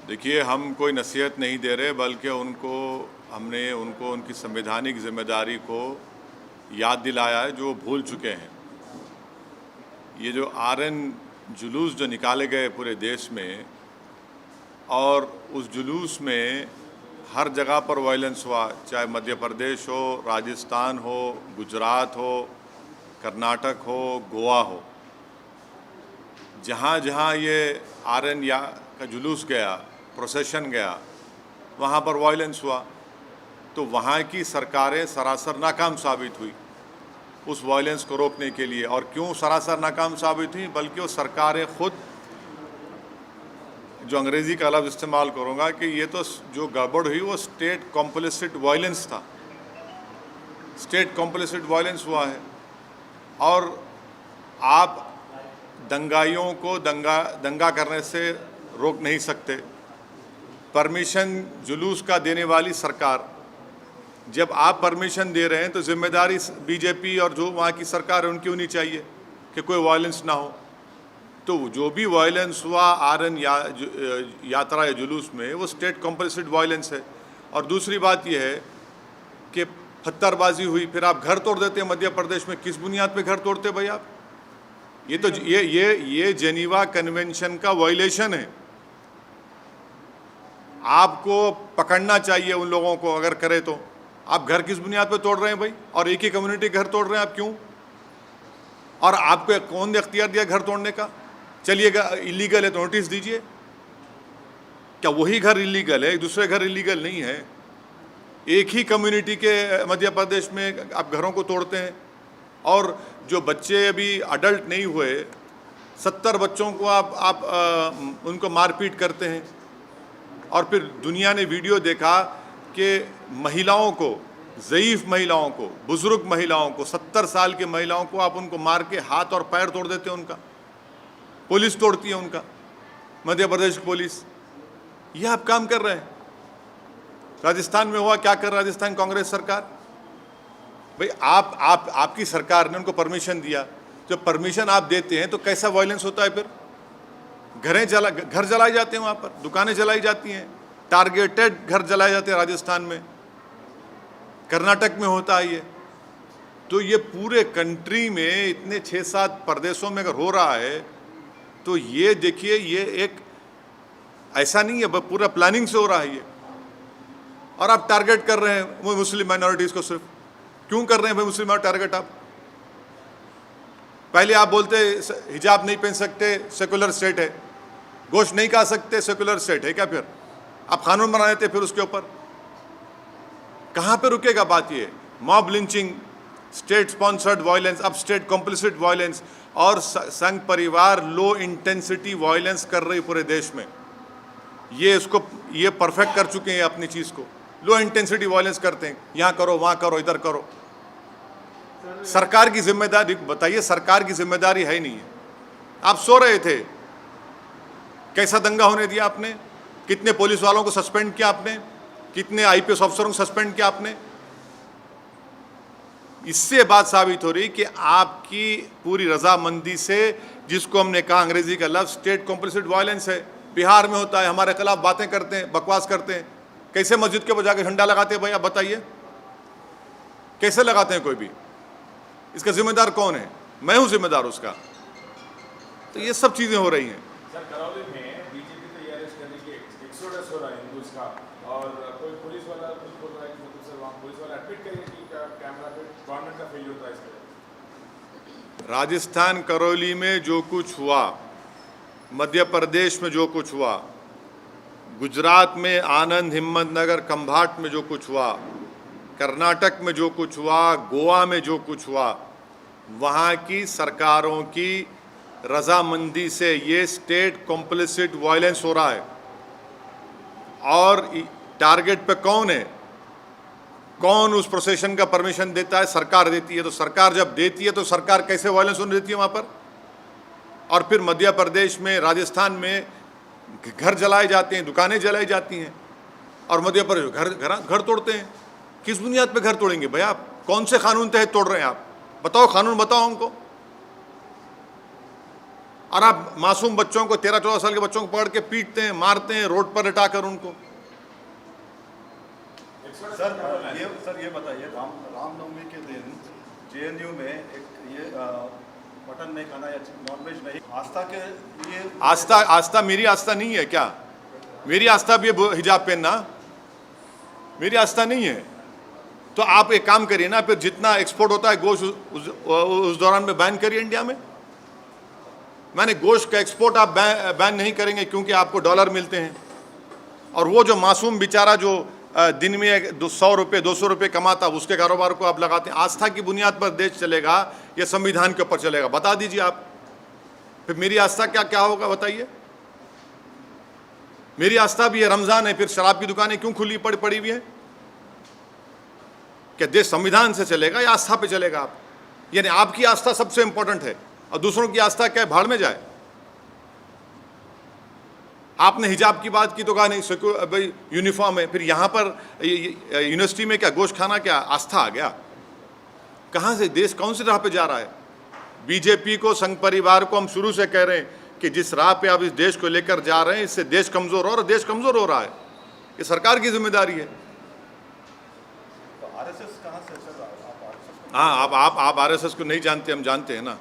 देखिए, हम कोई नसीहत नहीं दे रहे, बल्कि हमने उनको उनकी संवैधानिक जिम्मेदारी को याद दिलाया है जो वो भूल चुके हैं। ये जो आरएन जुलूस जो निकाले गए पूरे देश में, और उस जुलूस में हर जगह पर वायलेंस हुआ, चाहे मध्य प्रदेश हो, राजस्थान हो, गुजरात हो, कर्नाटक हो, गोवा हो। जहाँ जहाँ ये आरएन का जुलूस गया, प्रोसेशन गया, वहाँ पर वायलेंस हुआ। तो वहाँ की सरकारें सरासर नाकाम साबित हुई उस वायलेंस को रोकने के लिए। और क्यों सरासर नाकाम साबित हुई? बल्कि वो सरकारें खुद, जो अंग्रेज़ी का लफ्ज़ इस्तेमाल करूँगा, कि ये तो जो गड़बड़ हुई वो स्टेट कॉम्प्लिसिट वायलेंस था। स्टेट कॉम्प्लिसिट वायलेंस हुआ है। और आप दंगाइयों को दंगा करने से रोक नहीं सकते। परमिशन जुलूस का देने वाली सरकार, जब आप परमिशन दे रहे हैं तो जिम्मेदारी बीजेपी और जो वहाँ की सरकार है उनकी होनी चाहिए कि कोई वायलेंस ना हो। तो जो भी वायलेंस हुआ आरएन यात्रा या जुलूस में, वो स्टेट कॉम्प्लिसिट वायलेंस है। और दूसरी बात यह है कि पत्थरबाजी हुई, फिर आप घर तोड़ देते हैं मध्य प्रदेश में। किस बुनियाद पे घर तोड़ते भाई आप? ये तो ये जेनीवा कन्वेंशन का वायलेशन है। आपको पकड़ना चाहिए उन लोगों को, अगर करे तो। आप घर किस बुनियाद पे तोड़ रहे हैं भाई? और एक ही कम्युनिटी घर तोड़ रहे हैं आप, क्यों? और आपको कौन ने अख्तियार दिया घर तोड़ने का? चलिएगा, इलीगल है तो नोटिस दीजिए। क्या वही घर इलीगल है, दूसरे घर इलीगल नहीं है? एक ही कम्युनिटी के मध्य प्रदेश में आप घरों को तोड़ते हैं। और जो बच्चे अभी अडल्ट नहीं हुए, 70 बच्चों को आप उनको मारपीट करते हैं। और फिर दुनिया ने वीडियो देखा कि महिलाओं को, ज़ईफ़ महिलाओं को, बुज़ुर्ग महिलाओं को, 70 साल की महिलाओं को आप उनको मार के हाथ और पैर तोड़ देते हैं उनका। पुलिस तोड़ती है उनका, मध्य प्रदेश की पुलिस। ये आप काम कर रहे हैं। राजस्थान में हुआ, क्या कर राजस्थान कांग्रेस सरकार? भाई आपकी सरकार ने उनको परमिशन दिया। जब परमिशन आप देते हैं तो कैसा वायलेंस होता है फिर? घर जलाए जाते हैं, वहाँ पर दुकानें जलाई जाती हैं, टारगेटेड घर जलाए जाते हैं राजस्थान में, कर्नाटक में होता है ये। तो ये पूरे कंट्री में इतने 6-7 प्रदेशों में अगर हो रहा है, तो ये देखिए, ये एक ऐसा नहीं है, पूरा प्लानिंग से हो रहा है ये। और आप टारगेट कर रहे हैं वो मुस्लिम माइनॉरिटीज़ को। सिर्फ क्यों कर रहे हैं भाई मुस्लिम टारगेट आप? पहले आप बोलते हिजाब नहीं पहन सकते, सेकुलर स्टेट है। गोश्त नहीं खा सकते, सेकुलर स्टेट है क्या? फिर आप कानून बना देते फिर उसके ऊपर। कहाँ पे रुकेगा बात? ये mob lynching, state sponsored violence, अब स्टेट कॉम्प्लिसिट वायलेंस, और संघ परिवार लो इंटेंसिटी वायलेंस कर रही पूरे देश में। ये परफेक्ट कर चुके हैं अपनी चीज़ को। लो इंटेंसिटी वायलेंस करते हैं, यहाँ करो, वहाँ करो, इधर करो। सरकार की जिम्मेदारी बताइए? सरकार की जिम्मेदारी है ही नहीं है। आप सो रहे थे, कैसा दंगा होने दिया आपने? कितने पुलिस वालों को सस्पेंड किया आपने? कितने आईपीएस अफसरों को सस्पेंड किया आपने? इससे बात साबित हो रही कि आपकी पूरी रजामंदी से, जिसको हमने कहा अंग्रेजी का लफ्ज़ स्टेट कॉम्प्लिसिट वायलेंस है। बिहार में होता है, हमारे खिलाफ बातें करते हैं, बकवास करते हैं। कैसे मस्जिद के ऊपर जाकर झंडा लगाते हैं भाई? आप बताइए, कैसे लगाते हैं कोई भी? इसका जिम्मेदार कौन है? मैं हूं जिम्मेदार उसका। तो ये सब चीजें हो रही हैं। सर, करौली में बीजेपी तो अरेस्ट करने के एक्सोडस हो रहा है हिंदूज का, और कोई पुलिस वाला कुछ बोल रहा है कि मतलब सर वहाँ पुलिस वाला एडमिट करें कि कैमरा पे गवर्नमेंट का फेलियर होता है इसके। राजस्थान करौली में जो कुछ हुआ, मध्य प्रदेश में जो कुछ हुआ, गुजरात में आनंद, हिम्मतनगर, खंभाट में जो कुछ हुआ, कर्नाटक में जो कुछ हुआ, गोवा में जो कुछ हुआ, वहाँ की सरकारों की रजामंदी से ये स्टेट कॉम्प्लिसिट वायलेंस हो रहा है। और टारगेट पे कौन है? कौन उस प्रोसेशन का परमिशन देता है? सरकार देती है। तो सरकार जब देती है तो सरकार कैसे वायलेंस होने देती है वहाँ पर? और फिर मध्य प्रदेश में, राजस्थान में घर जलाए जाते हैं, दुकानें जलाई जाती हैं, और मध्य प्रदेश घर तोड़ते हैं। किस बुनियाद पे घर तोड़ेंगे भाई आप? कौन से कानून तहत तोड़ रहे हैं आप? बताओ, कानून बताओ हमको। और आप मासूम बच्चों को 13-14 साल के बच्चों को पकड़ के पीटते हैं, मारते हैं, रोड पर लिटाकर उनको। सर ये बताइए, रामनवमी के दिन जेएनयू में एक ये मटन नहीं खाना या नॉनवेज नहीं, आस्था के लिए आस्था मेरी आस्था नहीं है क्या? मेरी आस्था भी है हिजाब पहनना, मेरी आस्था नहीं है। तो आप एक काम करिए ना, फिर जितना एक्सपोर्ट होता है गोश्त उस दौरान में बैन करिए इंडिया में। मैंने गोश्त का एक्सपोर्ट आप बैन नहीं करेंगे क्योंकि आपको डॉलर मिलते हैं, और वो जो मासूम बेचारा जो दिन में 100 रुपये 200 रुपये कमाता, उसके कारोबार को आप लगाते हैं। आस्था की बुनियाद पर देश चलेगा या संविधान के ऊपर चलेगा? बता दीजिए आप। फिर मेरी आस्था क्या क्या होगा बताइए? मेरी आस्था भी है रमजान है, फिर शराब की दुकानें क्यों खुली पड़ी हुई है? क्या देश संविधान से चलेगा या आस्था पे चलेगा आप? यानी आपकी आस्था सबसे इंपॉर्टेंट है और दूसरों की आस्था क्या है, भाड़ में जाए। आपने हिजाब की बात की तो कहा नहीं भाई यूनिफॉर्म है, फिर यहाँ पर यूनिवर्सिटी में क्या गोश्त खाना क्या आस्था आ गया? कहाँ से देश कौन सी राह पे जा रहा है? बीजेपी को, संघ परिवार को हम शुरू से कह रहे हैं कि जिस राह पे आप इस देश को लेकर जा रहे हैं इससे देश कमजोर हो रहा है, देश कमजोर हो रहा है। ये सरकार की जिम्मेदारी है। तो आरएसएस कहाँ से सर? आप हाँ, आप आरएसएस को नहीं जानते, हम जानते हैं ना।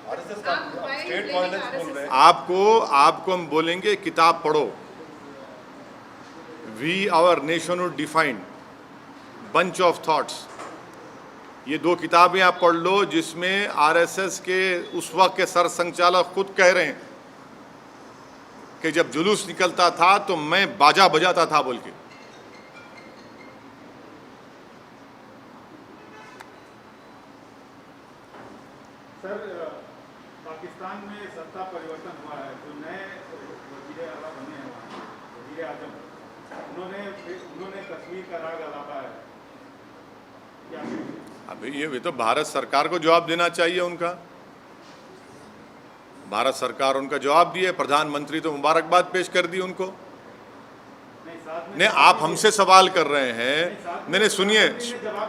आरएसएस का स्टेट वायलेंस बोल रहे हैं। आपको हम बोलेंगे किताब पढ़ो। We our nationhood defined, bunch of thoughts, ये 2 किताबें आप पढ़ लो जिसमें आरएसएस के उस वक्त के सर संचालक खुद कह रहे हैं कि जब जुलूस निकलता था तो मैं बाजा बजाता था बोल के। सर, पाकिस्तान में सत्ता परिवर्तन हुआ है, जो नए वज़ीर आला बने हैं वहाँ, वज़ीर आज़म, उन्होंने कश्मीर का राग अलापा है, क्या कहेंगे? अभी ये तो भारत सरकार को जवाब देना चाहिए उनका। भारत सरकार उनका जवाब दिए, प्रधानमंत्री तो मुबारकबाद पेश कर दी उनको। नहीं, आप हमसे सवाल कर रहे हैं। नहीं सुनिए,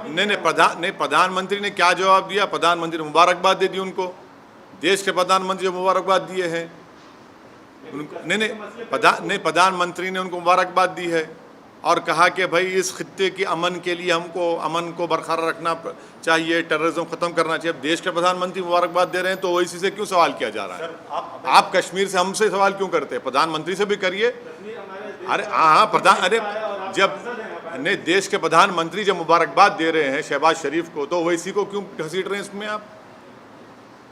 नहीं प्रधानमंत्री ने क्या जवाब दिया? प्रधानमंत्री ने मुबारकबाद दे दी उनको। देश के प्रधानमंत्री को मुबारकबाद दिए हैं उनको। नहीं प्रधानमंत्री ने उनको मुबारकबाद दी है और कहा कि भाई इस खित्ते के अमन के लिए हमको अमन को बरकरार रखना चाहिए, टेररिज्म ख़त्म करना चाहिए। अब देश के प्रधानमंत्री मुबारकबाद दे रहे हैं तो ओवैसी से क्यों सवाल किया जा रहा है? आप कश्मीर से हमसे सवाल क्यों करते हैं? प्रधानमंत्री से भी करिए। अरे हाँ, जब नहीं देश के प्रधानमंत्री जब मुबारकबाद दे रहे हैं शहबाज शरीफ को, तो ओवैसी को क्यों घसीट रहे हैं इसमें आप?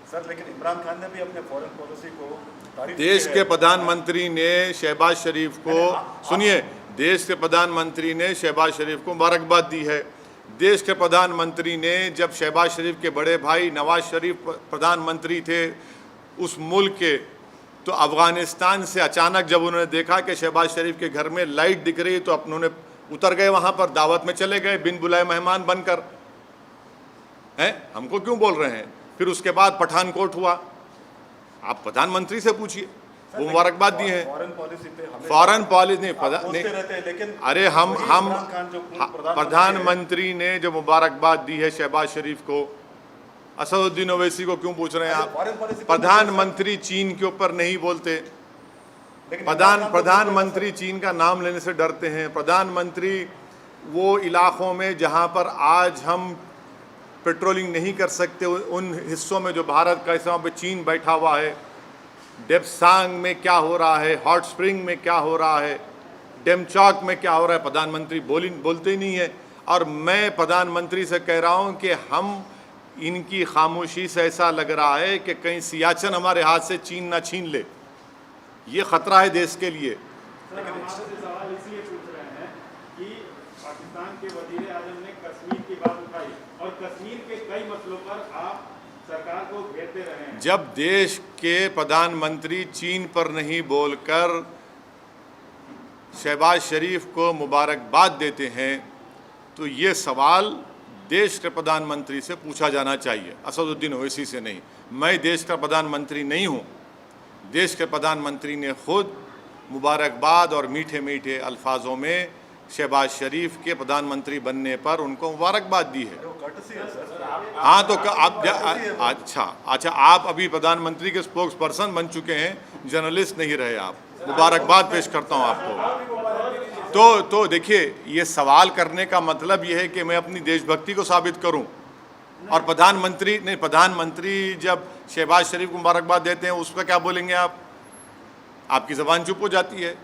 सर लेकिन इमरान खान ने भी अपने फॉरेन पॉलिसी को तारीफ देश की के है। प्रधानमंत्री ने शहबाज शरीफ को, सुनिए, देश के प्रधानमंत्री ने शहबाज शरीफ को मुबारकबाद दी है। देश के प्रधानमंत्री ने, जब शहबाज शरीफ के बड़े भाई नवाज शरीफ प्रधानमंत्री थे उस मुल्क के, तो अफ़गानिस्तान से अचानक जब उन्होंने देखा कि शहबाज शरीफ के घर में लाइट दिख रही तो उन्होंने उतर गए, वहाँ पर दावत में चले गए बिन बुलाए मेहमान बनकर। हैं, हमको क्यों बोल रहे हैं? फिर उसके बाद पठानकोट हुआ, आप प्रधानमंत्री से पूछिए, वो मुबारकबाद दिए हैं। फॉरेन पॉलिसी पे हमें फॉरेन पॉलिसी नहीं पूछते रहते हैं, लेकिन अरे हम इमरान खान जो प्रधानमंत्री ने जो मुबारकबाद दी है शहबाज शरीफ को, असदुद्दीन ओवैसी को क्यों पूछ रहे हैं आप? फॉरेन पॉलिसी प्रधानमंत्री चीन के ऊपर नहीं बोलते। प्रधानमंत्री चीन का नाम लेने से डरते हैं। प्रधानमंत्री वो इलाकों में जहां पर आज हम पेट्रोलिंग नहीं कर सकते, उन हिस्सों में जो भारत का हिस्सा पे चीन बैठा हुआ है, डेप्सांग में क्या हो रहा है, हॉट स्प्रिंग में क्या हो रहा है, डेमचौक में क्या हो रहा है, प्रधानमंत्री बोलते ही नहीं है। और मैं प्रधानमंत्री से कह रहा हूं कि हम इनकी खामोशी से ऐसा लग रहा है कि कहीं सियाचिन हमारे हाथ से चीन ना छीन ले। ये खतरा है देश के लिए। सर, हम आपसे सवाल इसलिए पूछ रहे हैं कि पाकिस्तान के वज़ीर आज़म ने कश्मीर की बात उठाई और कश्मीर के कई मसलों पर आप सरकार को घेरते रहे हैं। जब देश के प्रधानमंत्री चीन पर नहीं बोलकर शहबाज शरीफ को मुबारकबाद देते हैं तो ये सवाल देश के प्रधानमंत्री से पूछा जाना चाहिए, असदुद्दीन ओवैसी से नहीं। मैं देश का प्रधानमंत्री नहीं हूँ। देश के प्रधानमंत्री ने खुद मुबारकबाद और मीठे मीठे अल्फाजों में शहबाज शरीफ के प्रधानमंत्री बनने पर उनको मुबारकबाद दी है। वो कर्टसी है सर। हाँ तो अच्छा आप अभी प्रधानमंत्री के स्पोक्स पर्सन बन चुके हैं, जर्नलिस्ट नहीं रहे आप। मुबारकबाद पेश करता हूँ आपको। तो देखिए, ये सवाल करने का मतलब ये है कि मैं अपनी देशभक्ति को साबित करूं, और प्रधानमंत्री जब शहबाज शरीफ को मुबारकबाद देते हैं उसका क्या बोलेंगे आप? आपकी ज़बान चुप हो जाती है।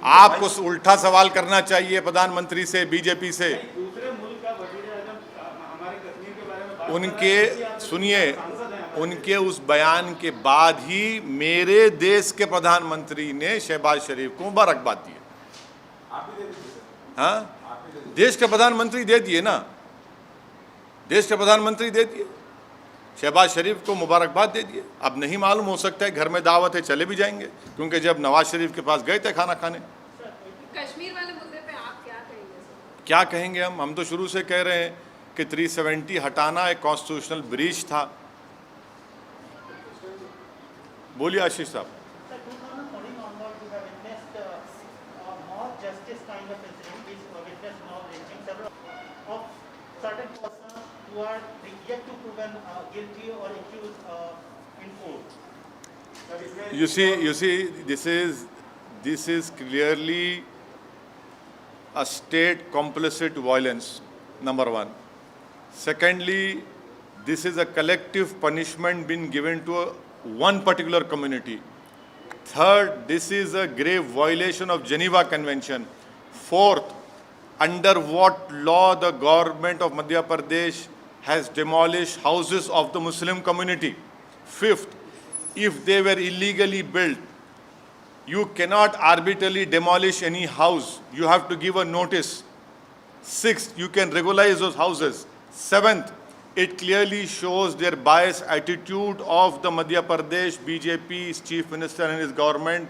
आपको उल्टा सवाल करना चाहिए प्रधानमंत्री से, बीजेपी से। दूसरे मुल्क का वजीर आजम हमारे कश्मीर के बारे में बात उनके सुनिए, उनके उस बयान के बाद ही मेरे देश के प्रधानमंत्री ने शहबाज शरीफ को मुबारकबाद दी। आप ही दे दीजिए सर। हाँ, देश के प्रधानमंत्री दे दिए ना, देश के प्रधानमंत्री दे दिए, शहबाज शरीफ को मुबारकबाद दे दिए। अब नहीं मालूम, हो सकता है घर में दावत है चले भी जाएंगे, क्योंकि जब नवाज शरीफ के पास गए थे खाना खाने। कश्मीर वाले मुद्दे पे आप क्या कहेंगे सर? क्या कहेंगे हम तो शुरू से कह रहे हैं कि 370 हटाना एक कॉन्स्टिट्यूशनल ब्रीच था। बोलिए आशीष साहब। Sir, 2014 onward, we have witnessed more justice kind of incident, which witnessed now reaching several of certain persons who are yet to proven guilty or accused in court. You see, this is clearly a state complicit violence, number one. Secondly, this is a collective punishment being given to one particular community. Third, this is a grave violation of Geneva Convention. Fourth, under what law the government of Madhya Pradesh has demolished houses of the Muslim community. Fifth, if they were illegally built, you cannot arbitrarily demolish any house. You have to give a notice. Sixth, you can regularize those houses. Seventh, it clearly shows their biased attitude of the Madhya Pradesh BJP's chief minister and his government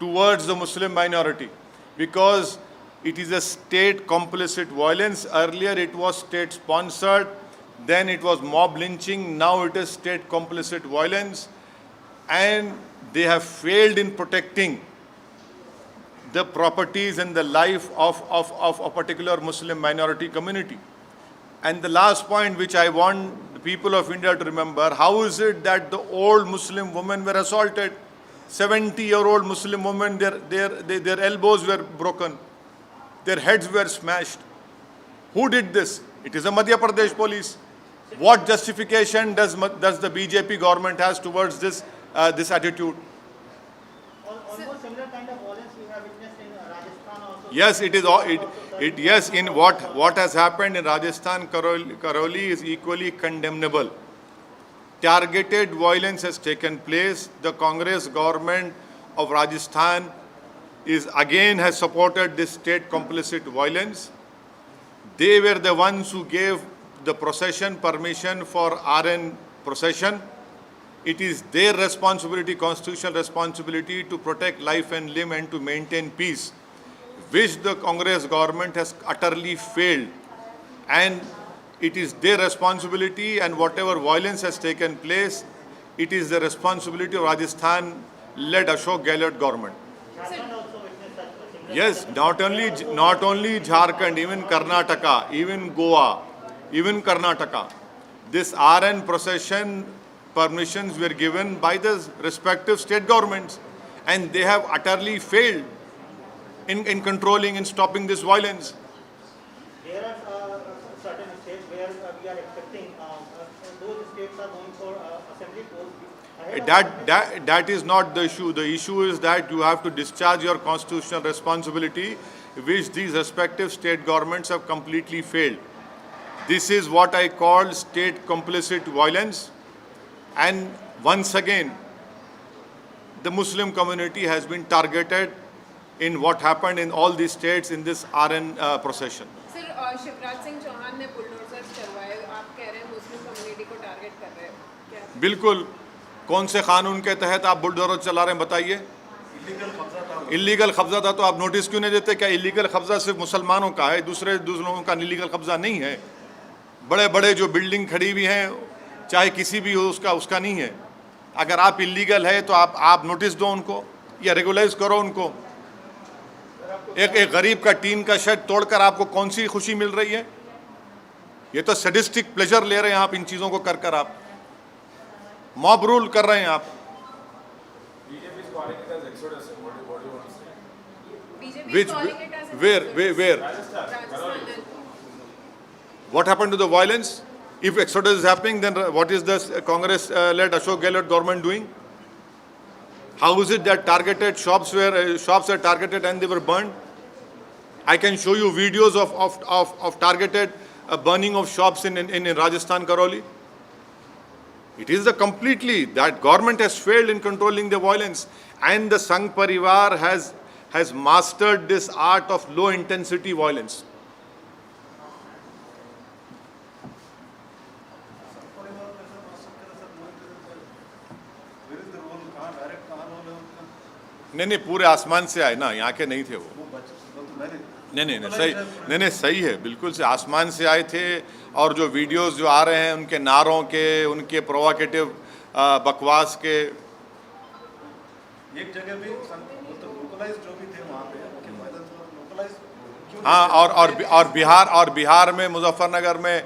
towards the Muslim minority, because it is a state complicit violence. Earlier it was state sponsored, then it was mob lynching, now it is state complicit violence, and they have failed in protecting the properties and the life of a particular Muslim minority community. And the last point which I want the people of India to remember, how is it that the old Muslim women were assaulted? 70-year-old Muslim women, their elbows were broken, their heads were smashed. Who did this? It is the Madhya Pradesh police. What justification does the BJP government has towards this attitude? Almost similar kind of violence we have witnessed in Rajasthan also. Yes, it is. Yes, in what has happened in Rajasthan, Karoli is equally condemnable. Targeted violence has taken place. The Congress government of Rajasthan has supported this state complicit violence. They were the ones who gave the procession permission for RN procession. It is their responsibility, constitutional responsibility, to protect life and limb and to maintain peace, which the Congress government has utterly failed. And it is their responsibility, and whatever violence has taken place, it is the responsibility of Rajasthan-led Ashok Gehlot government. Jharkhand also witnessed such a similar Yes, not only Jharkhand, even Karnataka, even Goa, even Karnataka. This RN procession permissions were given by the respective state governments, and they have utterly failed in controlling and stopping this violence. There are certain states where we are expecting those states are going for assembly polls. That is not the issue. The issue is that you have to discharge your constitutional responsibility, which these respective state governments have completely failed. This is what I call state complicit violence. And once again, the Muslim community has been targeted in what happened in all these states in this RN procession. Sir, Shivraj Singh Chouhan ने bulldozers चलवाए, आप कह रहे हैं Muslim community को target कर रहे हैं, क्या? बिल्कुल। कौन से कानून के तहत आप बुलडोजर चला रहे हैं बताइए? इलीगल कब्जा था तो आप नोटिस क्यों नहीं देते? क्या इलीगल कब्जा सिर्फ मुसलमानों का है, दूसरे लोगों का इलीगल कब्जा नहीं है? बड़े बड़े जो बिल्डिंग खड़ी हुई हैं, चाहे किसी भी हो, उसका नहीं है। अगर आप इलीगल है तो आप नोटिस दो उनको या रेगुलाइज करो उनको। सर, आपको एक गरीब का टीन का शेड तोड़कर आपको कौन सी खुशी मिल रही है? ये तो सैडिस्टिक प्लेजर ले रहे हैं आप इन चीज़ों को कर आप मॉब रूल कर रहे हैं आप। BJP is calling it as exodus. What do you want to say? BJP Which, is calling it as an where, exodus. Rajasthan. Rajasthan and what happened to the violence? If exodus is happening, then what is the Congress-led Ashok Gehlot government doing? How is it that targeted shops were targeted and they were burned? I can show you videos of targeted burning of shops in Rajasthan, Karoli. It is that government has failed in controlling the violence, and the Sangh Parivar has mastered this art of low intensity violence. नहीं पूरे आसमान से आए ना, यहाँ के नहीं थे वो। नहीं सही है, बिल्कुल से आसमान से आए थे। और जो वीडियोस जो आ रहे हैं उनके नारों के, उनके प्रोवोकेटिव बकवास के, एक जगह भी लोकलाइज जो भी थे वहाँ पे लोकलाइज क्यों? हाँ, और बिहार में मुजफ्फरनगर में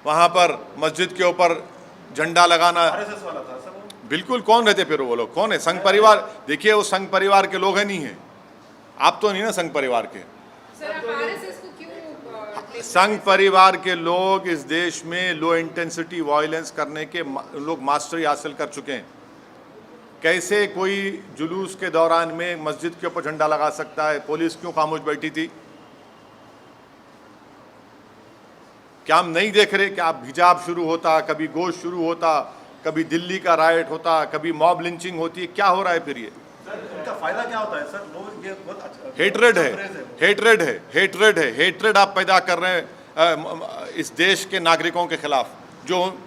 वहाँ पर मस्जिद के ऊपर झंडा लगाना। RSS वाला था सर वो। बिल्कुल, कौन रहते फिर वो लोग? कौन है? संघ परिवार। देखिए वो संघ परिवार के लोग हैं, नहीं है आप तो नहीं ना संघ परिवार के। सर आप RSS को क्यों संघ परिवार के लोग इस देश में लो इंटेंसिटी वायलेंस करने के लोग मास्टरी हासिल कर चुके हैं। कैसे कोई जुलूस के दौरान में मस्जिद के ऊपर झंडा लगा सकता है? पुलिस क्यों खामोश बैठी थी? क्या हम नहीं देख रहे कि आप हिजाब शुरू होता, कभी गोश्त शुरू होता, कभी दिल्ली का राइट होता, कभी मॉब लिंचिंग होती है? क्या हो रहा है फिर ये? इनका फायदा क्या होता है सर? लोग ये बहुत अच्छा हेट्रेड है, हेट्रेड आप पैदा कर रहे हैं इस देश के नागरिकों के खिलाफ, जो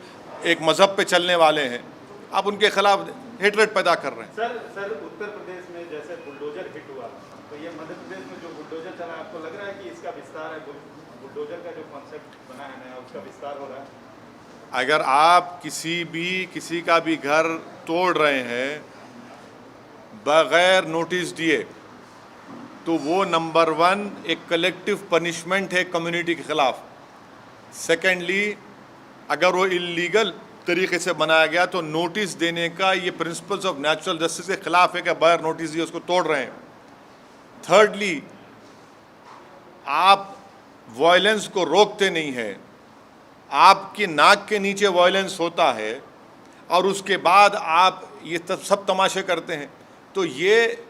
एक मजहब पे चलने वाले हैं। आप उनके खिलाफ हेट्रेड पैदा कर रहे हैं। सर उत्तर प्रदेश में जैसे बुलडोजर हिट हुआ, तो ये मध्य प्रदेश में जो बुलडोजर चला, आपको लग रहा है कि इसका विस्तार है? बुलडोजर का जो कॉन्सेप्ट बना है नया, उसका विस्तार हो रहा है? अगर आप किसी का भी घर तोड़ रहे हैं बगैर नोटिस दिए, तो वो नंबर 1 एक कलेक्टिव पनिशमेंट है कम्युनिटी के खिलाफ। सेकेंडली, अगर वो इलीगल तरीके से बनाया गया तो नोटिस देने का ये प्रिंसिपल्स ऑफ नेचुरल जस्टिस के खिलाफ है कि बगैर नोटिस दिए उसको तोड़ रहे हैं। थर्डली, आप वायलेंस को रोकते नहीं हैं, आपकी नाक के नीचे वायलेंस होता है और उसके बाद आप ये सब तमाशे करते हैं। तो ये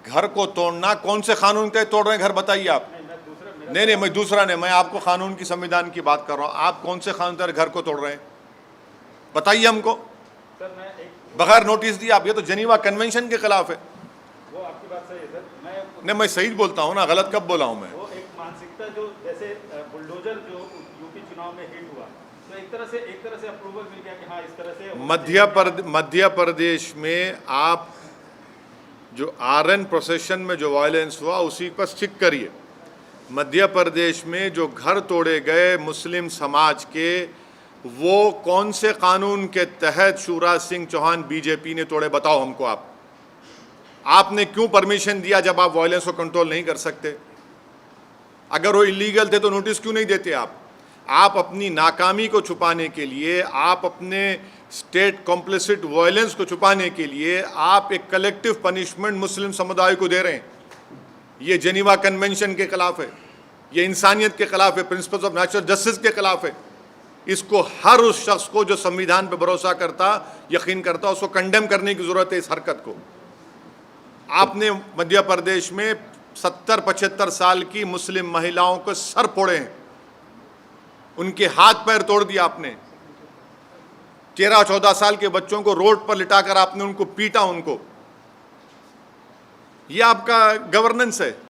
घर को तोड़ना कौन से कानून के तोड़ रहे हैं घर? बताइए आप। नहीं, मैं दूसरा नहीं, मैं आपको कानून की, संविधान की बात कर रहा हूँ। आप कौन से कानून के घर को तोड़ रहे हैं? बताइए हमको। बगैर नोटिस दिए आप, ये तो जेनीवा कन्वेंशन के खिलाफ है। वो आपकी बात सही है सर। नहीं, मैं सही बोलता हूँ ना, गलत कब बोला हूँ मैं? वो एक मानसिकता जो जैसे बुलडोजर जो यूपी चुनाव में हिट हुआ, तो एक तरह से अप्रूवल मिल गया कि हाँ इस तरह से मध्य प्रदेश में आप जो आरएन प्रोसेशन में जो वायलेंस हुआ उसी पर स्टिक करिए। मध्य प्रदेश में जो घर तोड़े गए मुस्लिम समाज के, वो कौन से कानून के तहत शिवराज सिंह चौहान बीजेपी ने तोड़े? बताओ हमको। आपने क्यों परमिशन दिया जब आप वायलेंस को कंट्रोल नहीं कर सकते? अगर वो इलीगल थे तो नोटिस क्यों नहीं देते आप अपनी नाकामी को छुपाने के लिए, आप अपने स्टेट कॉम्प्लिसिट वायलेंस को छुपाने के लिए आप एक कलेक्टिव पनिशमेंट मुस्लिम समुदाय को दे रहे हैं। ये जेनीवा कन्वेंशन के खिलाफ है, ये इंसानियत के खिलाफ है, प्रिंसिपल्स ऑफ नेचुरल जस्टिस के खिलाफ है। इसको हर उस शख्स को जो संविधान पर भरोसा करता, यकीन करता, उसको कंडेम करने की ज़रूरत है इस हरकत को। आपने मध्य प्रदेश में 70-75 साल की मुस्लिम महिलाओं को सर फोड़े हैं, उनके हाथ पैर तोड़ दिया आपने। 13-14 साल के बच्चों को रोड पर लिटाकर आपने उनको पीटा। ये आपका गवर्नेंस है।